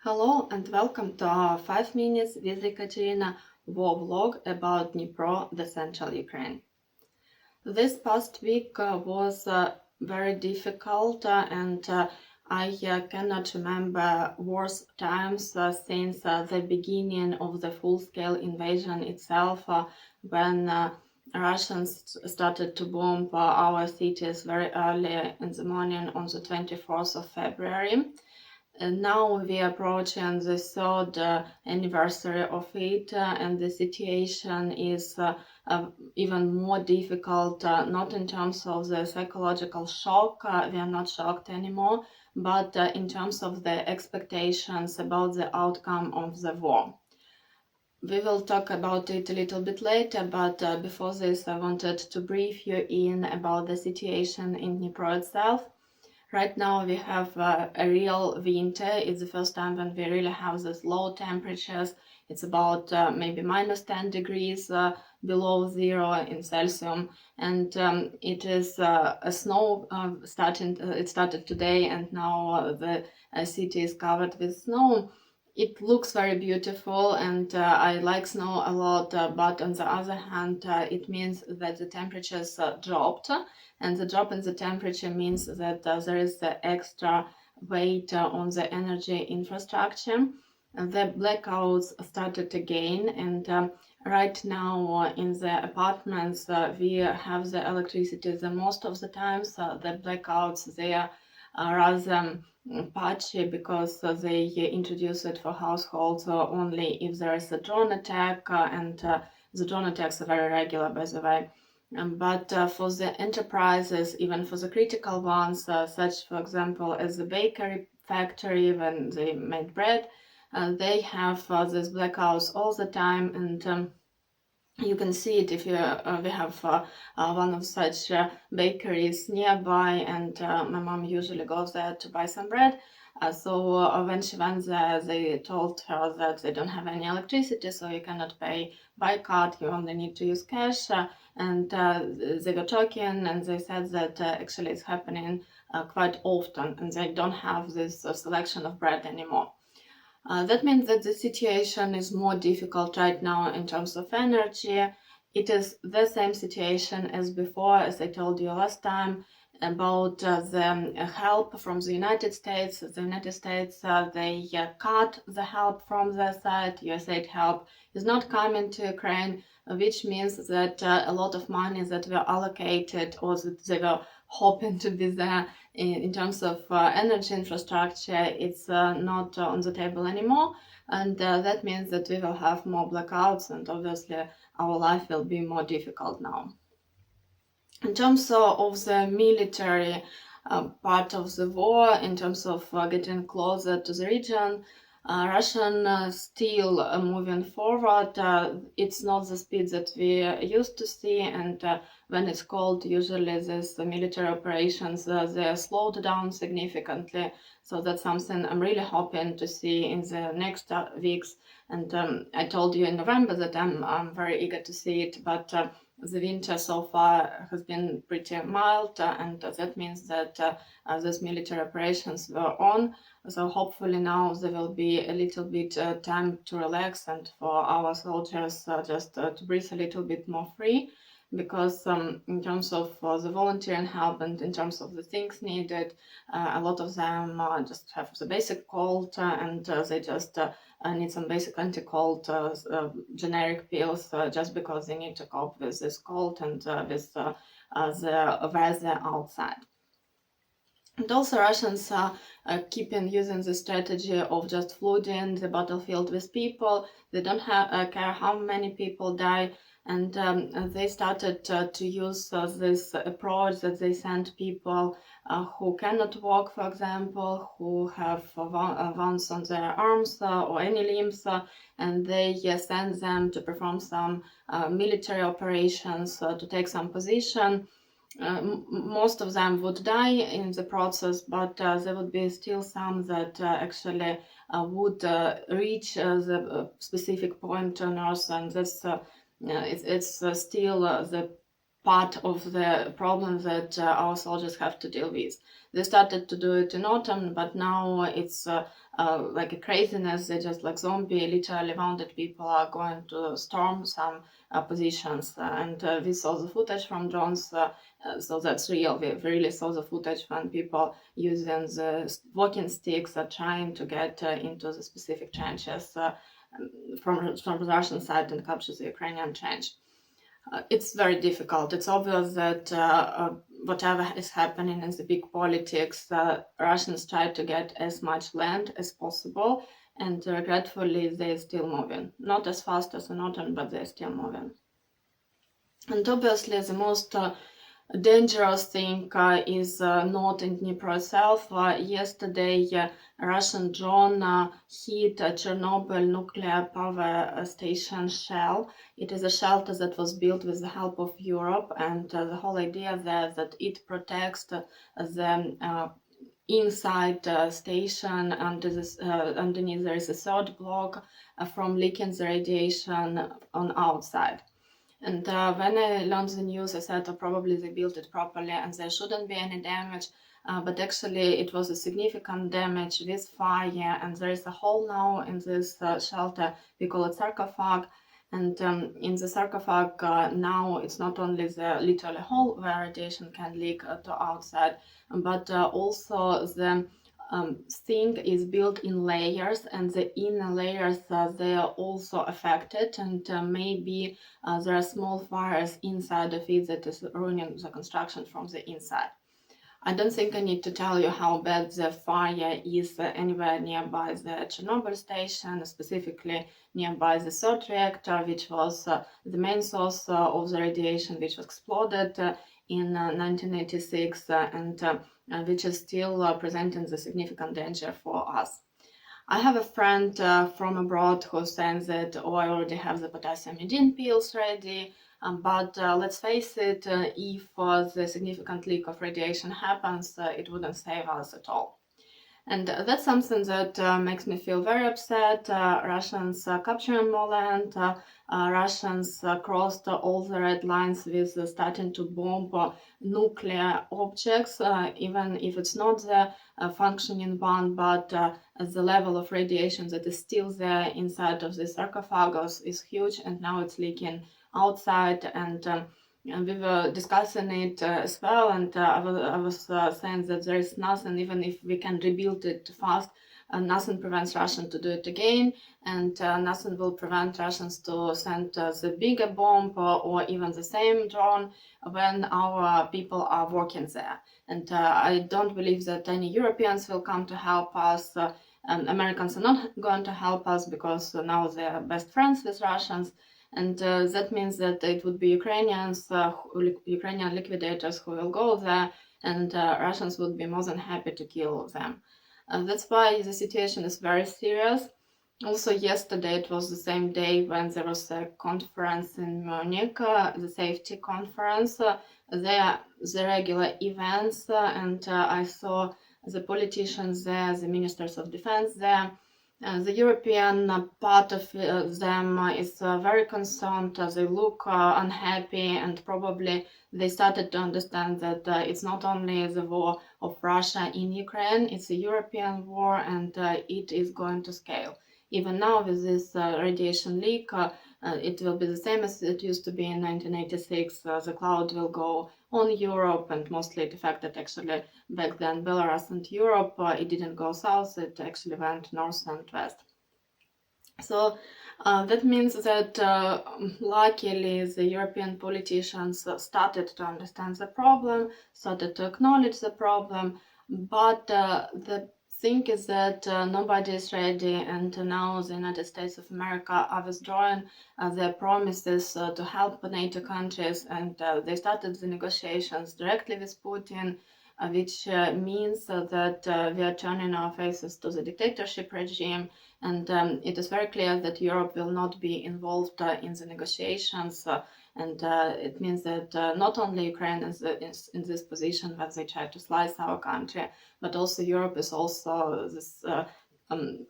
Hello and welcome to our 5 minutes with Ekaterina war vlog about Dnipro, the central Ukraine. This past week was very difficult and I cannot remember worse times since the beginning of the full-scale invasion itself when Russians started to bomb our cities very early in the morning on the 24th of February. And now we are approaching the third anniversary of it, and the situation is even more difficult, not in terms of the psychological shock, we are not shocked anymore, but in terms of the expectations about the outcome of the war. We will talk about it a little bit later, but before this I wanted to brief you in about the situation in Dnipro itself. Right now we have a real winter. It's the first time when we really have these low temperatures. It's about maybe minus 10 degrees below zero in Celsius, and it is a snow it started today, and now the city is covered with snow. It looks very beautiful, and I like snow a lot, but on the other hand it means that the temperatures dropped, and the drop in the temperature means that there is the extra weight on the energy infrastructure. The blackouts started again, and right now in the apartments we have the electricity the most of the times. The blackouts, they are rather patchy because they introduce it for households only if there is a drone attack, and the drone attacks are very regular, by the way. But for the enterprises, even for the critical ones, such for example as the bakery factory when they made bread, they have these blackouts all the time, and you can see it if you we have one of such bakeries nearby, and my mom usually goes there to buy some bread. So when she went there, they told her that they don't have any electricity, so you cannot pay by card, you only need to use cash. And they were talking, and they said that actually it's happening quite often, and they don't have this selection of bread anymore. That means that the situation is more difficult right now in terms of energy. It is the same situation as before, as I told you last time about the help from the United States. The United States, they cut the help from their side. USAID help is not coming to Ukraine, which means that a lot of money that were allocated or that they were hoping to be there in terms of energy infrastructure, it's not on the table anymore, and that means that we will have more blackouts, and obviously our life will be more difficult now. In terms of the military part of the war, in terms of getting closer to the region, Russian still moving forward. It's not the speed that we used to see, and when it's cold, usually these military operations they are slowed down significantly. So that's something I'm really hoping to see in the next weeks. And I told you in November that I'm very eager to see it, but the winter so far has been pretty mild, and that means that these military operations were on. So hopefully now there will be a little bit time to relax, and for our soldiers just to breathe a little bit more free, because in terms of the volunteering help and in terms of the things needed, a lot of them just have the basic cold, and they just need some basic anti-cold generic pills just because they need to cope with this cold and with the weather outside. And also Russians are keeping using the strategy of just flooding the battlefield with people. They don't care how many people die, and they started to use this approach that they send people who cannot walk, for example, who have wounds on their arms or any limbs, and they send them to perform some military operations, to take some position. Most of them would die in the process, but there would be still some that actually would reach the specific point on Earth, and this it's still the part of the problem that our soldiers have to deal with. They started to do it in autumn, but now it's like a craziness. They just like zombie, literally wounded people are going to storm some positions. And we saw the footage from drones, so that's real. We really saw the footage when people using the walking sticks are trying to get into the specific trenches from the Russian side and capture the Ukrainian trench. It's very difficult. It's obvious that whatever is happening in the big politics, Russians try to get as much land as possible, and regretfully, they're still moving. Not as fast as in autumn, but they're still moving. And obviously, the most dangerous thing is not in Dnipro itself. Yesterday, a Russian drone hit a Chernobyl nuclear power station shell. It is a shelter that was built with the help of Europe, and the whole idea there that it protects the inside station. Underneath there is a third block from leaking the radiation on outside. And when I learned the news, I said, oh, probably they built it properly and there shouldn't be any damage. But actually, it was a significant damage with fire, and there is a hole now in this shelter. We call it sarcophag. And in the sarcophag now, it's not only the literal hole where radiation can leak to outside, but also the thing is built in layers, and the inner layers they are also affected, and maybe there are small fires inside of it that is ruining the construction from the inside. I don't think I need to tell you how bad the fire is anywhere nearby the Chernobyl station, specifically nearby the third reactor, which was the main source of the radiation, which was exploded in 1986 and which is still presenting the significant danger for us. I have a friend from abroad who says that, oh, I already have the potassium iodine pills ready, but let's face it, if the significant leak of radiation happens, it wouldn't save us at all. And that's something that makes me feel very upset. Russians capturing more land, Russians crossed all the red lines with starting to bomb nuclear objects, even if it's not the functioning one, but the level of radiation that is still there inside of the sarcophagus is huge, and now it's leaking outside. And we were discussing it as well, and I was saying that there is nothing, even if we can rebuild it fast, nothing prevents Russians to do it again, and nothing will prevent Russians to send the bigger bomb or even the same drone when our people are working there. And I don't believe that any Europeans will come to help us. Americans are not going to help us because now they are best friends with Russians. And that means that it would be Ukrainian liquidators who will go there, and Russians would be more than happy to kill them. That's why the situation is very serious. Also, yesterday, it was the same day when there was a conference in Munich, the safety conference. There are the regular events, and I saw the politicians there, the ministers of defense there. The European part of them is very concerned. They look unhappy, and probably they started to understand that it's not only the war of Russia in Ukraine, it's a European war, and it is going to scale. Even now with this radiation leak, it will be the same as it used to be in 1986. The cloud will go on Europe, and mostly it affected actually back then Belarus and Europe. It didn't go south, it actually went north and west. So that means that luckily the European politicians started to understand the problem, started to acknowledge the problem, but the thing is that nobody is ready, and now the United States of America are withdrawing their promises to help NATO countries, and they started the negotiations directly with Putin, which means that we are turning our faces to the dictatorship regime, and it is very clear that Europe will not be involved in the negotiations. And it means that not only Ukraine is in this position where they try to slice our country, but also Europe is also this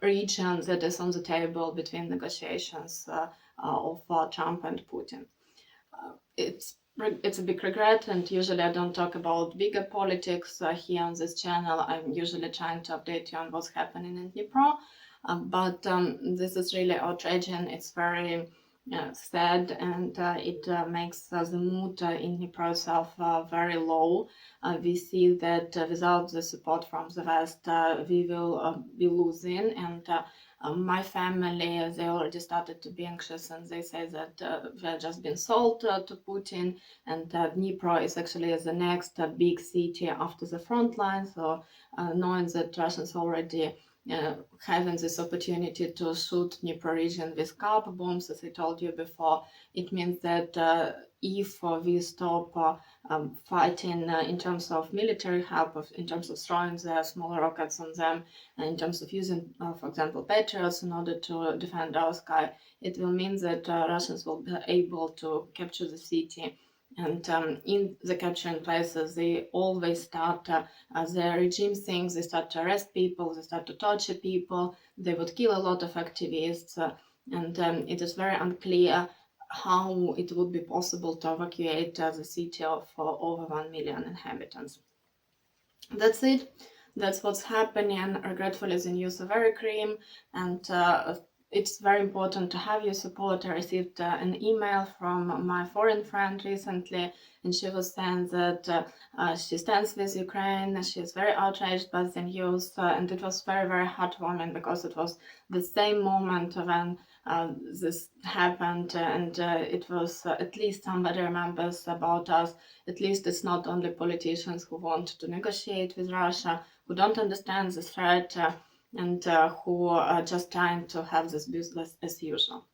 region that is on the table between negotiations of Trump and Putin. It's it's a big regret, and usually I don't talk about bigger politics here on this channel. I'm usually trying to update you on what's happening in Dnipro, but this is really outraging. It's very sad, and it makes the mood in Dnipro itself very low. We see that without the support from the West, we will be losing, and my family, they already started to be anxious, and they say that they've just been sold to Putin, and Dnipro is actually the next big city after the front line. So knowing that Russians already having this opportunity to shoot Dnipro region with carb bombs, as I told you before, it means that if we stop fighting in terms of military help, in terms of throwing the small rockets on them, and in terms of using, for example, Patriots in order to defend our sky, it will mean that Russians will be able to capture the city. And in the capturing places, they always start the regime things. They start to arrest people, they start to torture people, they would kill a lot of activists, and it is very unclear how it would be possible to evacuate the city of over 1 million inhabitants. That's it. That's what's happening. Regretfully, the news are very grim, and it's very important to have your support. I received an email from my foreign friend recently, and she was saying that she stands with Ukraine. She's very outraged by the news, and it was very, very heartwarming, because it was the same moment when this happened, and it was at least somebody remembers about us. At least it's not only politicians who want to negotiate with Russia, who don't understand the threat, and who are just trying to have this business as usual.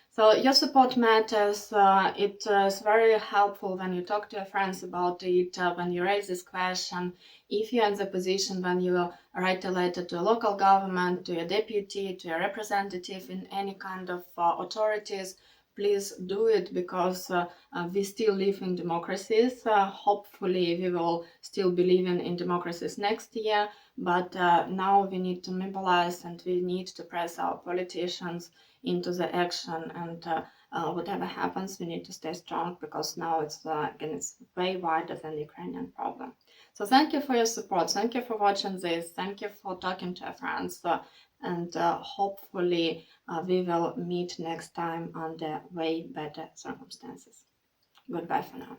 So your support matters. It is very helpful when you talk to your friends about it, when you raise this question. If you're in the position when you write a letter to a local government, to your deputy, to your representative in any kind of authorities, please do it, because we still live in democracies. Hopefully we will still be living in democracies next year, but now we need to mobilize, and we need to press our politicians into the action, and whatever happens, we need to stay strong, because now it's again, it's way wider than the Ukrainian problem. So thank you for your support, thank you for watching this, thank you for talking to your friends, and hopefully we will meet next time under way better circumstances. Goodbye for now.